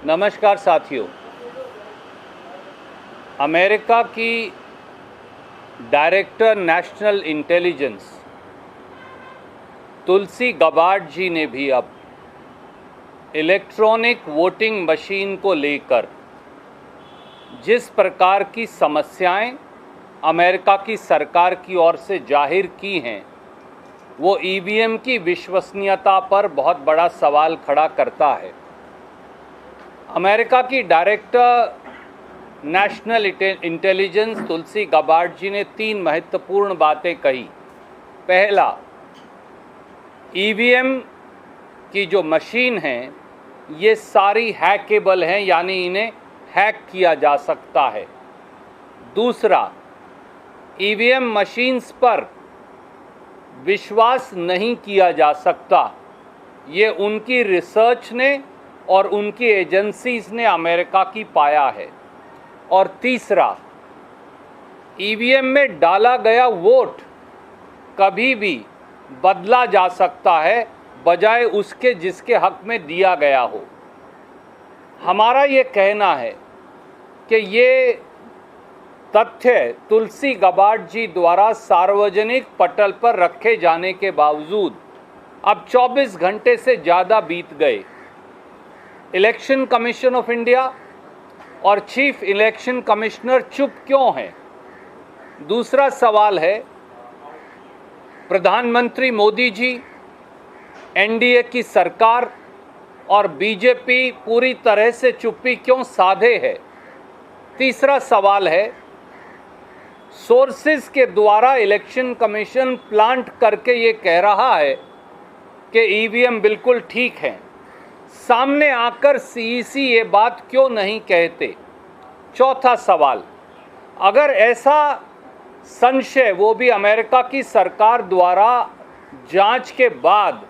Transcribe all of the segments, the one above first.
नमस्कार साथियों। अमेरिका की डायरेक्टर नेशनल इंटेलिजेंस तुलसी गबार्ड जी ने भी अब इलेक्ट्रॉनिक वोटिंग मशीन को लेकर जिस प्रकार की समस्याएं अमेरिका की सरकार की ओर से जाहिर की हैं, वो ईवीएम की विश्वसनीयता पर बहुत बड़ा सवाल खड़ा करता है। अमेरिका की डायरेक्टर नेशनल इंटेलिजेंस तुलसी गबार्ड जी ने 3 महत्वपूर्ण बातें कही। पहला, ईवीएम की जो मशीन हैं ये सारी हैकेबल हैं, यानी इन्हें हैक किया जा सकता है। दूसरा, ईवीएम मशीन्स पर विश्वास नहीं किया जा सकता, ये उनकी रिसर्च ने और उनकी एजेंसीज ने अमेरिका की पाया है। और तीसरा, ईवीएम में डाला गया वोट कभी भी बदला जा सकता है बजाय उसके जिसके हक में दिया गया हो। हमारा ये कहना है कि ये तथ्य तुलसी गबार्ड जी द्वारा सार्वजनिक पटल पर रखे जाने के बावजूद अब 24 घंटे से ज़्यादा बीत गए। इलेक्शन कमीशन ऑफ इंडिया और चीफ इलेक्शन कमिश्नर चुप क्यों हैं? दूसरा सवाल है, प्रधानमंत्री मोदी जी, एनडीए की सरकार और बीजेपी पूरी तरह से चुप्पी क्यों साधे है? तीसरा सवाल है, सोर्सेज के द्वारा इलेक्शन कमीशन प्लांट करके ये कह रहा है कि ईवीएम बिल्कुल ठीक है, सामने आकर सीईसी ये बात क्यों नहीं कहते? चौथा सवाल, अगर ऐसा संशय वो भी अमेरिका की सरकार द्वारा जांच के बाद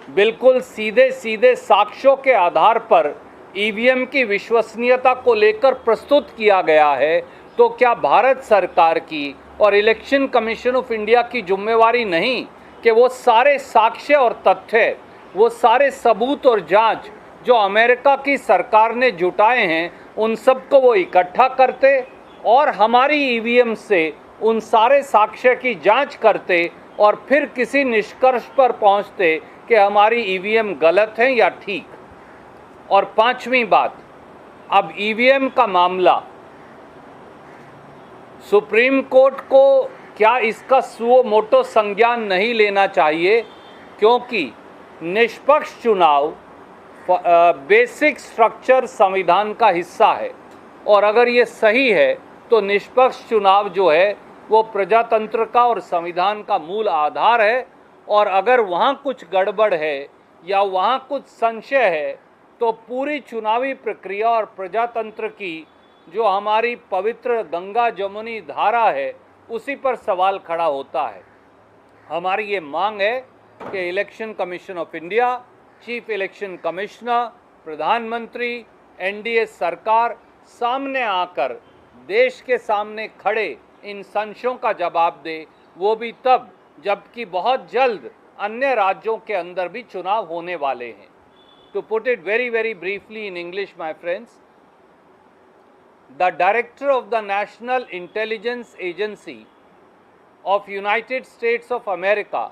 बिल्कुल सीधे सीधे साक्ष्यों के आधार पर ईवीएम की विश्वसनीयता को लेकर प्रस्तुत किया गया है, तो क्या भारत सरकार की और इलेक्शन कमीशन ऑफ इंडिया की जिम्मेवारी नहीं कि वो सारे साक्ष्य और तथ्य, वो सारे सबूत और जांच जो अमेरिका की सरकार ने जुटाए हैं उन सब को वो इकट्ठा करते और हमारी ईवीएम से उन सारे साक्ष्य की जांच करते और फिर किसी निष्कर्ष पर पहुंचते कि हमारी ईवीएम गलत है या ठीक? और पांचवी बात, अब ईवीएम का मामला सुप्रीम कोर्ट को क्या इसका सुओ मोटो संज्ञान नहीं लेना चाहिए? क्योंकि निष्पक्ष चुनाव बेसिक स्ट्रक्चर संविधान का हिस्सा है और अगर ये सही है तो निष्पक्ष चुनाव जो है वो प्रजातंत्र का और संविधान का मूल आधार है। और अगर वहाँ कुछ गड़बड़ है या वहाँ कुछ संशय है तो पूरी चुनावी प्रक्रिया और प्रजातंत्र की जो हमारी पवित्र गंगा जमुनी धारा है उसी पर सवाल खड़ा होता है। हमारी ये मांग है कि election commission of India, chief election commissioner, प्रधानमंत्री, एनडीए सरकार सामने आकर देश के सामने खड़े इन संशयों का जवाब दे, वो भी तब जबकि बहुत जल्द अन्य राज्यों के अंदर भी चुनाव होने वाले हैं। To put it very very briefly in English, my friends, the Director of the National Intelligence Agency of United States of America,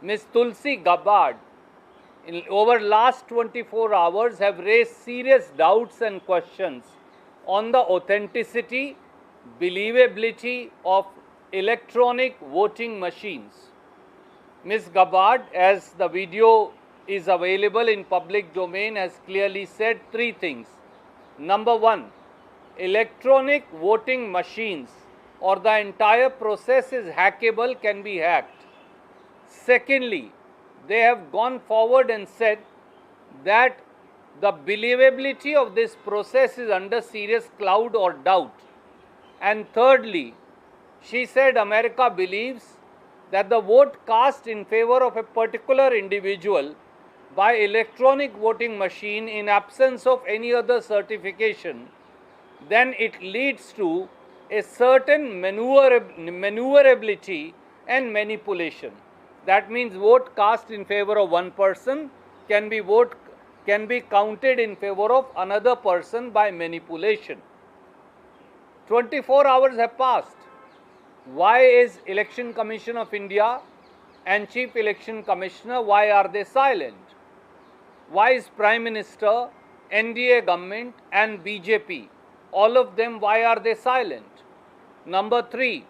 Ms. Tulsi Gabbard, over last 24 hours have raised serious doubts and questions on the authenticity, believability of electronic voting machines. Ms. Gabbard, as the video is available in public domain, has clearly said 3 things. Number 1, electronic voting machines or the entire process is hackable, can be hacked. Secondly, they have gone forward and said that the believability of this process is under serious cloud or doubt. And thirdly, she said America believes that the vote cast in favor of a particular individual by electronic voting machine in absence of any other certification, then it leads to a certain maneuverability and manipulation. That means vote cast in favor of one person can can be counted in favor of another person by manipulation. 24 hours have passed. Why is Election Commission of India and Chief Election Commissioner, why are they silent? Why is Prime Minister, NDA government and BJP, all of them, why are they silent? Number 3,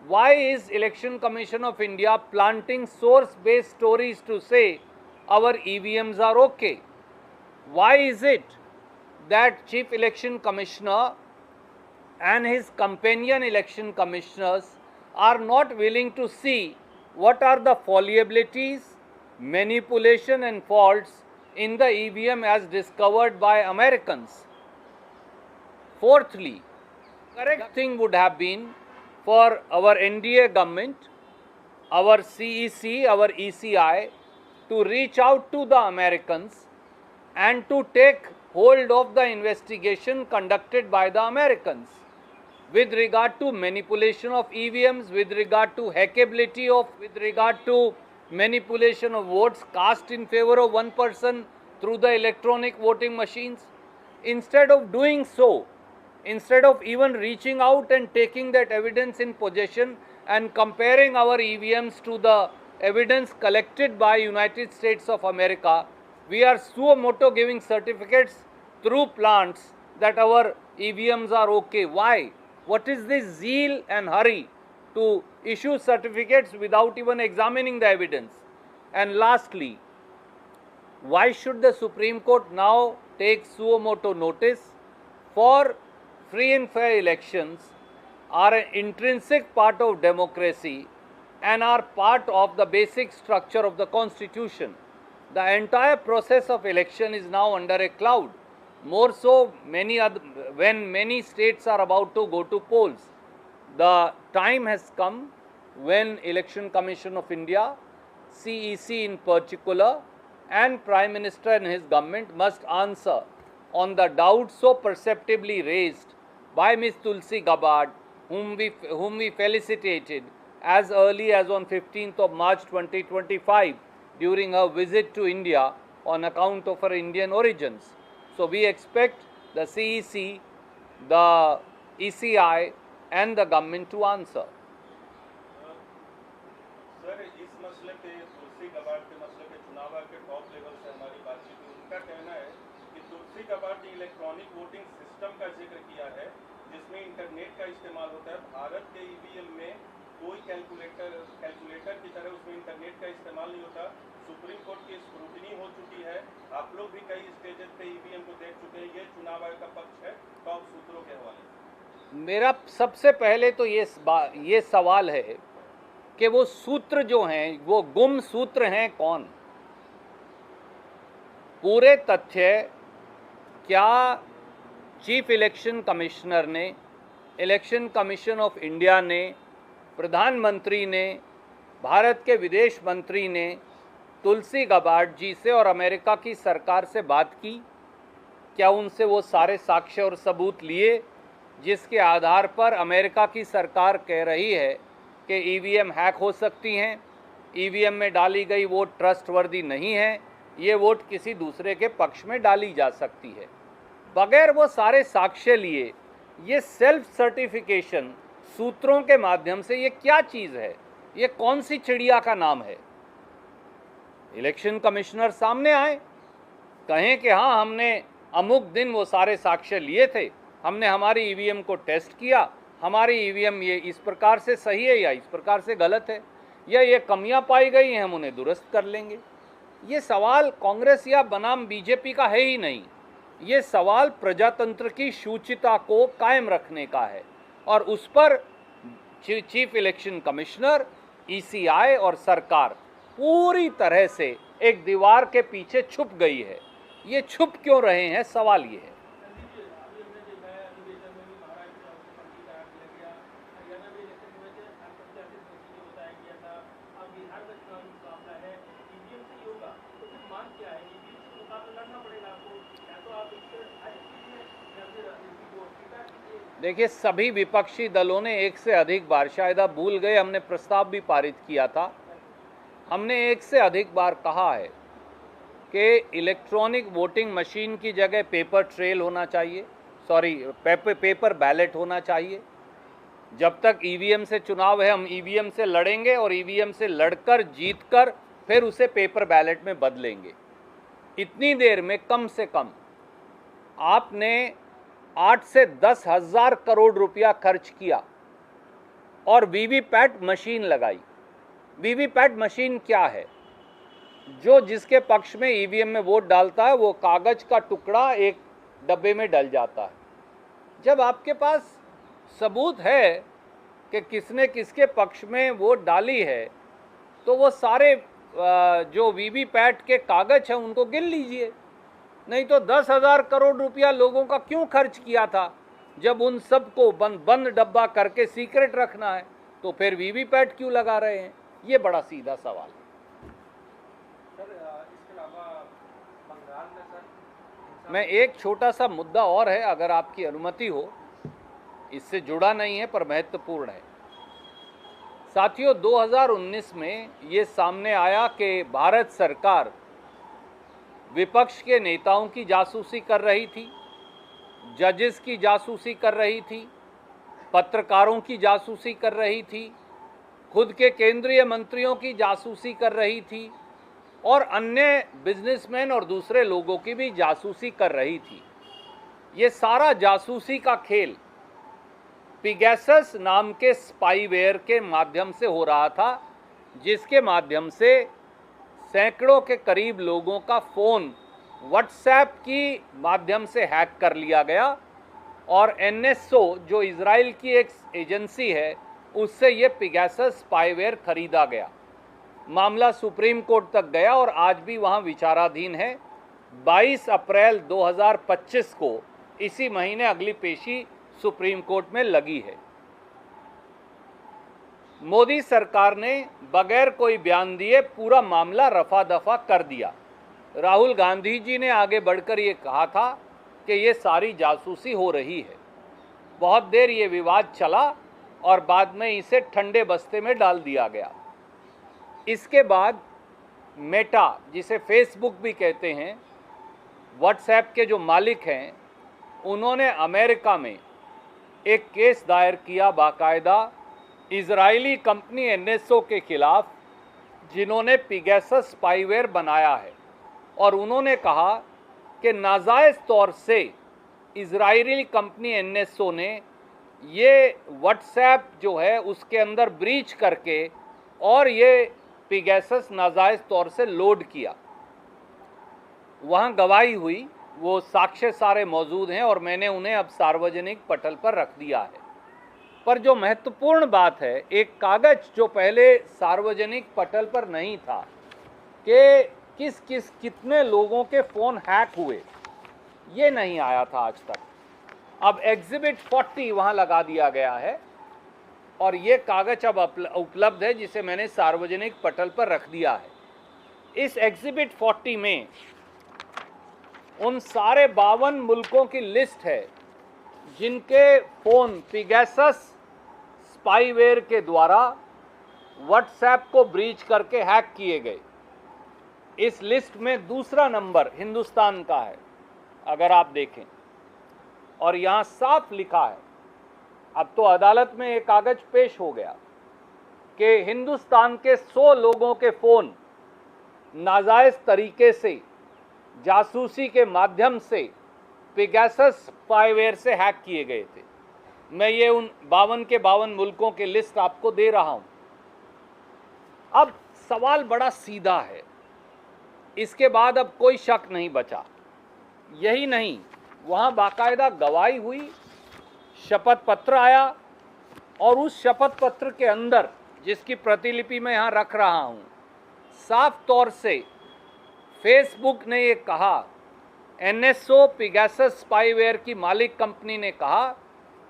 why is Election Commission of India planting source-based stories to say our EVMs are okay? Why is it that Chief Election Commissioner and his companion election commissioners are not willing to see what are the fallibilities, manipulation and faults in the EVM as discovered by Americans? Fourthly, correct thing would have been for our NDA government, our CEC, our ECI to reach out to the Americans and to take hold of the investigation conducted by the Americans with regard to manipulation of EVMs, with regard to hackability of, with regard to manipulation of votes cast in favor of one person through the electronic voting machines. Instead of doing so, instead of even reaching out and taking that evidence in possession and comparing our EVMs to the evidence collected by United States of America, we are suo moto giving certificates through plants that our EVMs are okay. Why? What is this zeal and hurry to issue certificates without even examining the evidence? And lastly, why should the Supreme Court now take suo moto notice? For free and fair elections are an intrinsic part of democracy and are part of the basic structure of the Constitution. The entire process of election is now under a cloud. More so, when many states are about to go to polls. The time has come when Election Commission of India, CEC in particular, and Prime Minister and his government must answer on the doubts so perceptibly raised by Ms. Tulsi Gabbard, whom we felicitated as early as on 15th of March 2025 during her visit to India on account of her Indian origins. So we expect the CEC, the ECI and the government to answer. Sir, इस मसले पे तुलसी Gabbard के मसले पे चुनाव आयोग के top level से हमारी बातचीत हुई। उनका कहना है कि तुलसी गबार्ड ने इलेक्ट्रॉनिक वोटिंग सिस्टम का जिक्र किया है जिसमें इंटरनेट का इस्तेमाल होता है। भारत के ईवीएम में कोई कैलकुलेटर की तरह उसमें इंटरनेट का इस्तेमाल नहीं होता। सुप्रीम कोर्ट की स्क्रूटनी हो चुकी है, आप लोग भी कई स्टेजेस पे ईवीएम को देख चुके हैं। ये चुनाव आयोग का पक्ष है टॉप सूत्रों के हवाले से। मेरा सबसे पहले तो ये सवाल है कि वो सूत्र जो हैं वो गुम सूत्र हैं कौन? पूरे तथ्य क्या चीफ इलेक्शन कमिश्नर ने, इलेक्शन कमीशन ऑफ इंडिया ने, प्रधानमंत्री ने, भारत के विदेश मंत्री ने तुलसी गबार्ड जी से और अमेरिका की सरकार से बात की? क्या उनसे वो सारे साक्ष्य और सबूत लिए जिसके आधार पर अमेरिका की सरकार कह रही है कि ईवीएम हैक हो सकती हैं, ईवीएम में डाली गई वोट ट्रस्टवर्दी नहीं है, ये वोट किसी दूसरे के पक्ष में डाली जा सकती है? बगैर वो सारे साक्ष्य लिए ये सेल्फ सर्टिफिकेशन सूत्रों के माध्यम से, ये क्या चीज़ है? ये कौन सी चिड़िया का नाम है? इलेक्शन कमिश्नर सामने आए, कहें कि हाँ हमने अमुक दिन वो सारे साक्ष्य लिए थे, हमने हमारी ईवीएम को टेस्ट किया, हमारी ईवीएम ये इस प्रकार से सही है या इस प्रकार से गलत है, या ये कमियां पाई गई हैं हम उन्हें दुरुस्त कर लेंगे। ये सवाल कांग्रेस या बनाम बीजेपी का है ही नहीं, ये सवाल प्रजातंत्र की शुचिता को कायम रखने का है और उस पर चीफ इलेक्शन कमिश्नर, ईसीआई और सरकार पूरी तरह से एक दीवार के पीछे छुप गई है। ये छुप क्यों रहे हैं, सवाल ये है। देखिए, सभी विपक्षी दलों ने एक से अधिक बार, शायद आप भूल गए, हमने प्रस्ताव भी पारित किया था, हमने एक से अधिक बार कहा है कि इलेक्ट्रॉनिक वोटिंग मशीन की जगह पेपर ट्रेल होना चाहिए, पेपर बैलेट होना चाहिए। जब तक ईवीएम से चुनाव है हम ईवीएम से लड़ेंगे और ईवीएम से लड़कर जीतकर फिर उसे पेपर बैलेट में बदलेंगे। इतनी देर में कम से कम आपने 8 से 10 हज़ार करोड़ रुपया खर्च किया और वीवीपैट मशीन लगाई। वीवीपैट मशीन क्या है? जो जिसके पक्ष में ईवीएम में वोट डालता है वो कागज का टुकड़ा एक डब्बे में डल जाता है। जब आपके पास सबूत है कि किसने किसके पक्ष में वोट डाली है तो वो सारे जो वीवीपैट के कागज हैं उनको गिन लीजिए। नहीं तो 10,000 करोड़ रुपया लोगों का क्यों खर्च किया था जब उन सबको बंद डब्बा करके सीक्रेट रखना है, तो फिर वीवीपैट क्यों लगा रहे हैं? ये बड़ा सीधा सवाल है। सर इसके अलावा बंगाल में सर मैं एक छोटा सा मुद्दा और है, अगर आपकी अनुमति हो, इससे जुड़ा नहीं है पर महत्वपूर्ण है। साथियों, 2019 में ये सामने आया कि भारत सरकार विपक्ष के नेताओं की जासूसी कर रही थी, जजेस की जासूसी कर रही थी, पत्रकारों की जासूसी कर रही थी, खुद के केंद्रीय मंत्रियों की जासूसी कर रही थी और अन्य बिजनेसमैन और दूसरे लोगों की भी जासूसी कर रही थी। ये सारा जासूसी का खेल पिगैसस नाम के स्पाईवेयर के माध्यम से हो रहा था, जिसके माध्यम से सैकड़ों के करीब लोगों का फ़ोन व्हाट्सएप की माध्यम से हैक कर लिया गया और एनएसओ जो इजराइल की एक एजेंसी है उससे ये पिगैसस स्पाईवेयर खरीदा गया। मामला सुप्रीम कोर्ट तक गया और आज भी वहाँ विचाराधीन है। 22 अप्रैल 2025 को इसी महीने अगली पेशी सुप्रीम कोर्ट में लगी है। मोदी सरकार ने बगैर कोई बयान दिए पूरा मामला रफा दफा कर दिया। राहुल गांधी जी ने आगे बढ़कर ये कहा था कि ये सारी जासूसी हो रही है। बहुत देर ये विवाद चला और बाद में इसे ठंडे बस्ते में डाल दिया गया। इसके बाद मेटा, जिसे फेसबुक भी कहते हैं, व्हाट्सएप के जो मालिक हैं, उन्होंने अमेरिका में एक केस दायर किया बाकायदा इजरायली कंपनी एनएसओ के खिलाफ, जिन्होंने पिगैसस स्पाईवेयर बनाया है, और उन्होंने कहा कि नाजायज़ तौर से इजरायली कंपनी एनएसओ ने ये व्हाट्सएप जो है उसके अंदर ब्रीच करके और ये पिगैसस नाजायज़ तौर से लोड किया। वहाँ गवाही हुई, वो साक्ष्य सारे मौजूद हैं और मैंने उन्हें अब सार्वजनिक पटल पर रख दिया है। पर जो महत्वपूर्ण बात है, एक कागज जो पहले सार्वजनिक पटल पर नहीं था कि कितने लोगों के फ़ोन हैक हुए, ये नहीं आया था आज तक। अब एग्जिबिट 40 वहाँ लगा दिया गया है और ये कागज अब उपलब्ध है, जिसे मैंने सार्वजनिक पटल पर रख दिया है। इस एग्जिबिट 40 में उन सारे 52 मुल्कों की लिस्ट है जिनके फ़ोन पिगैसस स्पाईवेयर के द्वारा व्हाट्सएप को ब्रीच करके हैक किए गए। इस लिस्ट में दूसरा नंबर हिंदुस्तान का है, अगर आप देखें, और यहाँ साफ लिखा है, अब तो अदालत में एक कागज पेश हो गया कि हिंदुस्तान के 100 लोगों के फ़ोन नाजायज़ तरीके से जासूसी के माध्यम से पिगैसस स्पाईवेयर से हैक किए गए थे। मैं ये उन 52 के 52 मुल्कों की लिस्ट आपको दे रहा हूँ। अब सवाल बड़ा सीधा है, इसके बाद अब कोई शक नहीं बचा। यही नहीं, वहाँ बाकायदा गवाही हुई, शपथ पत्र आया और उस शपथ पत्र के अंदर, जिसकी प्रतिलिपि मैं यहाँ रख रहा हूँ, साफ तौर से फेसबुक ने ये कहा, एनएसओ पिगैसस स्पाईवेयर की मालिक कंपनी ने कहा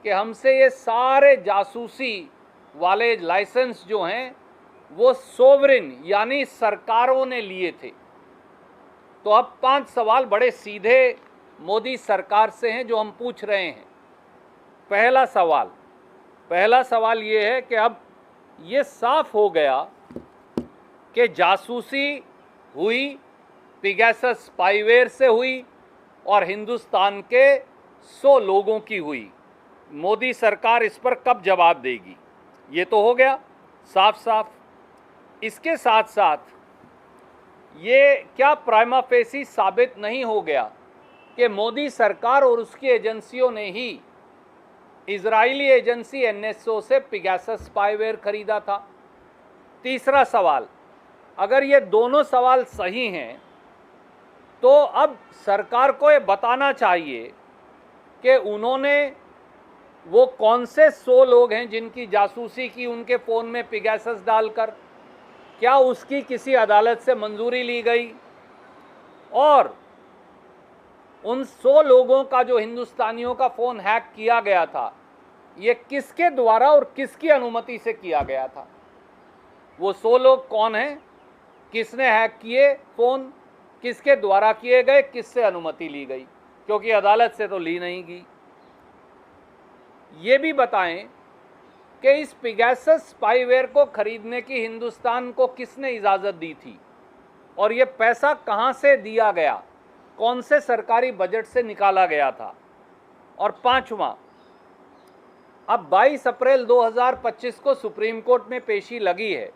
कि हमसे ये सारे जासूसी वाले लाइसेंस जो हैं वो सोवरिन यानी सरकारों ने लिए थे। तो अब 5 सवाल बड़े सीधे मोदी सरकार से हैं जो हम पूछ रहे हैं। पहला सवाल ये है कि अब ये साफ हो गया कि जासूसी हुई पिगैसस स्पाईवेयर से हुई और हिंदुस्तान के 100 लोगों की हुई। मोदी सरकार इस पर कब जवाब देगी? ये तो हो गया साफ साफ। इसके साथ साथ ये क्या प्राइमा फेसी साबित नहीं हो गया कि मोदी सरकार और उसकी एजेंसियों ने ही इजरायली एजेंसी एनएसओ से पिगैसस स्पाईवेयर खरीदा था? तीसरा सवाल, अगर ये दोनों सवाल सही हैं तो अब सरकार को ये बताना चाहिए कि उन्होंने वो कौन से 100 लोग हैं जिनकी जासूसी की उनके फ़ोन में पिगैसस डालकर, क्या उसकी किसी अदालत से मंजूरी ली गई? और उन 100 लोगों का जो हिंदुस्तानियों का फ़ोन हैक किया गया था, ये किसके द्वारा और किसकी अनुमति से किया गया था? वो 100 लोग कौन हैं? किसने हैक किए फ़ोन? किसके द्वारा किए गए? किससे अनुमति ली गई? क्योंकि अदालत से तो ली नहीं गई। ये भी बताएं कि इस पिगैसस स्पाईवेयर को खरीदने की हिंदुस्तान को किसने इजाज़त दी थी और ये पैसा कहाँ से दिया गया, कौन से सरकारी बजट से निकाला गया था? और पांचवा, अब 22 अप्रैल 2025 को सुप्रीम कोर्ट में पेशी लगी है।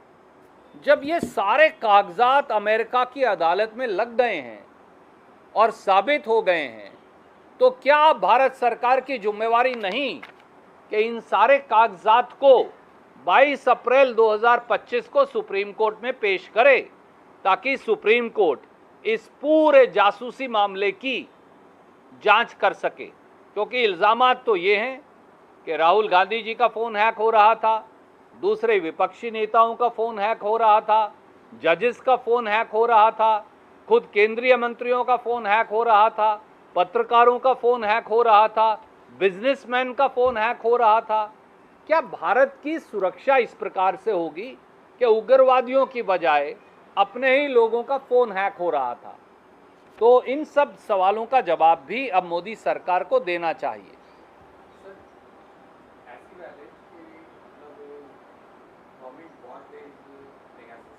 जब ये सारे कागजात अमेरिका की अदालत में लग गए हैं और साबित हो गए हैं, तो क्या भारत सरकार की जिम्मेवारी नहीं कि इन सारे कागजात को 22 अप्रैल 2025 को सुप्रीम कोर्ट में पेश करे, ताकि सुप्रीम कोर्ट इस पूरे जासूसी मामले की जांच कर सके? क्योंकि इल्ज़ामात तो ये हैं कि राहुल गांधी जी का फ़ोन हैक हो रहा था, दूसरे विपक्षी नेताओं का फ़ोन हैक हो रहा था, जजेस का फ़ोन हैक हो रहा था, खुद केंद्रीय मंत्रियों का फ़ोन हैक हो रहा था, पत्रकारों का फ़ोन हैक हो रहा था, बिजनेसमैन का फ़ोन हैक हो रहा था। क्या भारत की सुरक्षा इस प्रकार से होगी कि उग्रवादियों की बजाय अपने ही लोगों का फ़ोन हैक हो रहा था? तो इन सब सवालों का जवाब भी अब मोदी सरकार को देना चाहिए। ऐसी वैलिड कि मतलब गवर्नमेंट बहुत तेज पेगासस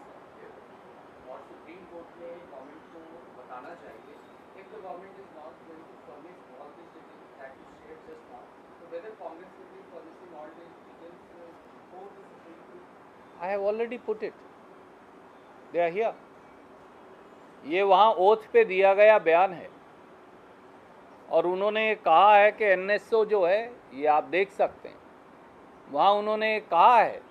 और सुप्रीम कोर्ट ने गवर्नमेंट को बताना चाहिए if the government is not going to furnish all the details that you shared just now, so whether Congress will be furnishing all the details before the Supreme Court? I have already put it. They are here. ये वहाँ oath पे दिया गया बयान है और उन्होंने कहा है कि एनएसओ जो है, ये आप देख सकते हैं, वहाँ उन्होंने कहा है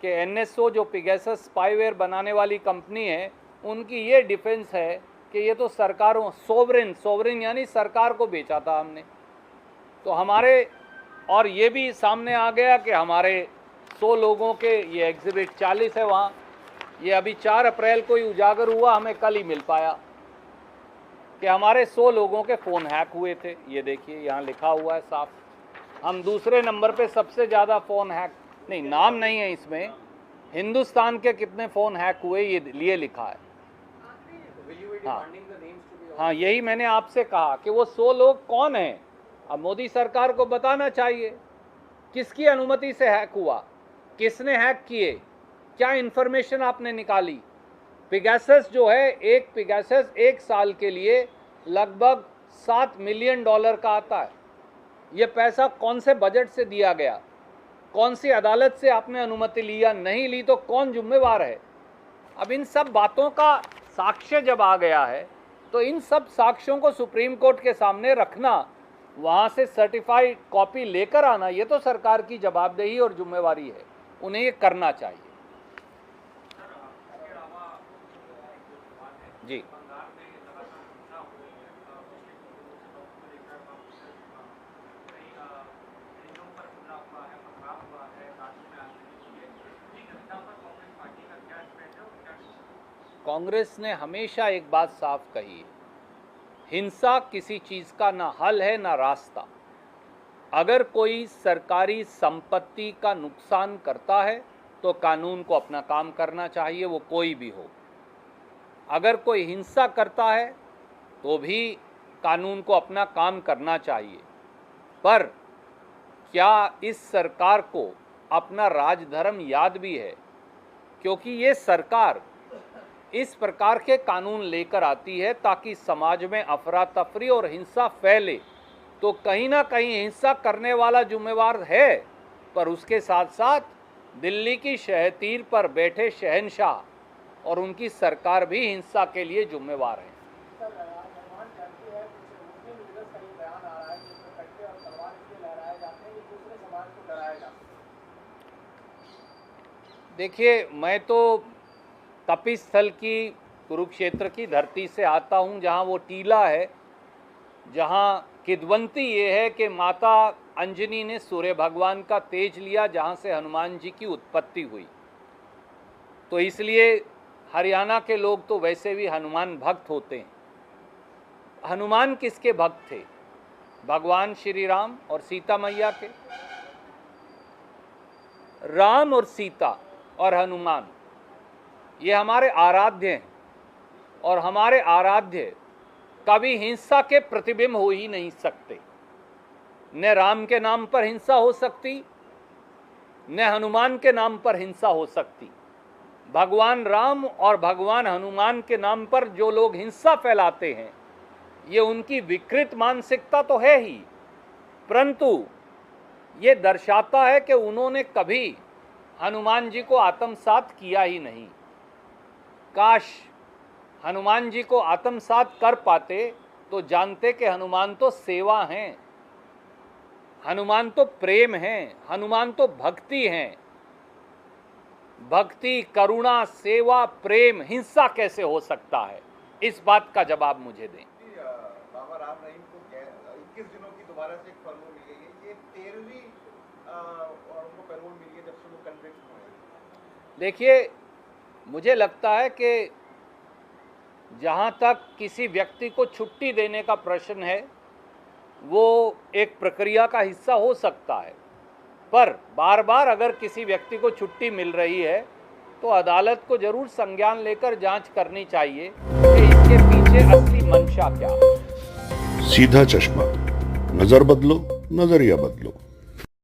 कि एनएसओ जो पिगैसस स्पाईवेयर बनाने वाली कंपनी है, उनकी ये डिफेंस है कि ये तो सरकारों सोवरेन यानी सरकार को बेचा था हमने। तो हमारे, और ये भी सामने आ गया कि हमारे 100 लोगों के, ये एग्जिबिट 40 है वहाँ, ये अभी 4 अप्रैल को ही उजागर हुआ, हमें कल ही मिल पाया कि हमारे 100 लोगों के फ़ोन हैक हुए थे। ये देखिए यहाँ लिखा हुआ है साफ, हम दूसरे नंबर पे सबसे ज़्यादा फ़ोन हैक, नहीं नाम नहीं है इसमें, हिंदुस्तान के कितने फ़ोन हैक हुए ये लिए लिखा है। हाँ, यही मैंने आपसे कहा कि वो 100 लोग कौन हैं। अब मोदी सरकार को बताना चाहिए किसकी अनुमति से हैक हुआ, किसने हैक किए, क्या इन्फॉर्मेशन आपने निकाली। पिगैसस जो है, एक पिगैसस 1 साल के लिए लगभग $7 मिलियन का आता है। ये पैसा कौन से बजट से दिया गया, कौन सी अदालत से आपने अनुमति ली या नहीं ली, तो कौन जिम्मेवार है? अब इन सब बातों का साक्ष्य जब आ गया है तो इन सब साक्ष्यों को सुप्रीम कोर्ट के सामने रखना, वहाँ से सर्टिफाइड कॉपी लेकर आना, ये तो सरकार की जवाबदेही और जिम्मेवारी है, उन्हें ये करना चाहिए। जी, कांग्रेस ने हमेशा एक बात साफ कही है, हिंसा किसी चीज़ का ना हल है ना रास्ता। अगर कोई सरकारी संपत्ति का नुकसान करता है तो कानून को अपना काम करना चाहिए, वो कोई भी हो। अगर कोई हिंसा करता है तो भी कानून को अपना काम करना चाहिए। पर क्या इस सरकार को अपना राजधर्म याद भी है? क्योंकि ये सरकार इस प्रकार के कानून लेकर आती है ताकि समाज में अफरा तफरी और हिंसा फैले। तो कहीं ना कहीं हिंसा करने वाला जिम्मेवार है, पर उसके साथ साथ दिल्ली की शहतीर पर बैठे शहंशाह और उनकी सरकार भी हिंसा के लिए जिम्मेवार है। देखिए, मैं तो तपिस्थल की कुरुक्षेत्र की धरती से आता हूँ, जहाँ वो टीला है, जहाँ किद्वंती ये है कि माता अंजनी ने सूर्य भगवान का तेज लिया, जहाँ से हनुमान जी की उत्पत्ति हुई। तो इसलिए हरियाणा के लोग तो वैसे भी हनुमान भक्त होते हैं। हनुमान किसके भक्त थे? भगवान श्री राम और सीता मैया के। राम और सीता और हनुमान ये हमारे आराध्य हैं, और हमारे आराध्य कभी हिंसा के प्रतिबिंब हो ही नहीं सकते। न राम के नाम पर हिंसा हो सकती, न हनुमान के नाम पर हिंसा हो सकती। भगवान राम और भगवान हनुमान के नाम पर जो लोग हिंसा फैलाते हैं, ये उनकी विकृत मानसिकता तो है ही, परंतु ये दर्शाता है कि उन्होंने कभी हनुमान जी को आत्मसात किया ही नहीं। काश हनुमान जी को आत्मसात कर पाते तो जानते कि हनुमान तो सेवा हैं, हनुमान तो प्रेम हैं, हनुमान तो भक्ति हैं। भक्ति, करुणा, सेवा, प्रेम, हिंसा कैसे हो सकता है? इस बात का जवाब मुझे दें। बाबा राम रहीम को 21 दिनों की दोबारा से एक पैरोल मिल गई है। ये 13वीं और उनको पैरोल मिली है जब से वो कन्विक्ट हुए। देखिए, मुझे लगता है कि जहाँ तक किसी व्यक्ति को छुट्टी देने का प्रश्न है, वो एक प्रक्रिया का हिस्सा हो सकता है, पर बार बार अगर किसी व्यक्ति को छुट्टी मिल रही है तो अदालत को जरूर संज्ञान लेकर जांच करनी चाहिए कि इसके पीछे असली मंशा क्या है। सीधा चश्मा, नजर बदलो, नजरिया बदलो।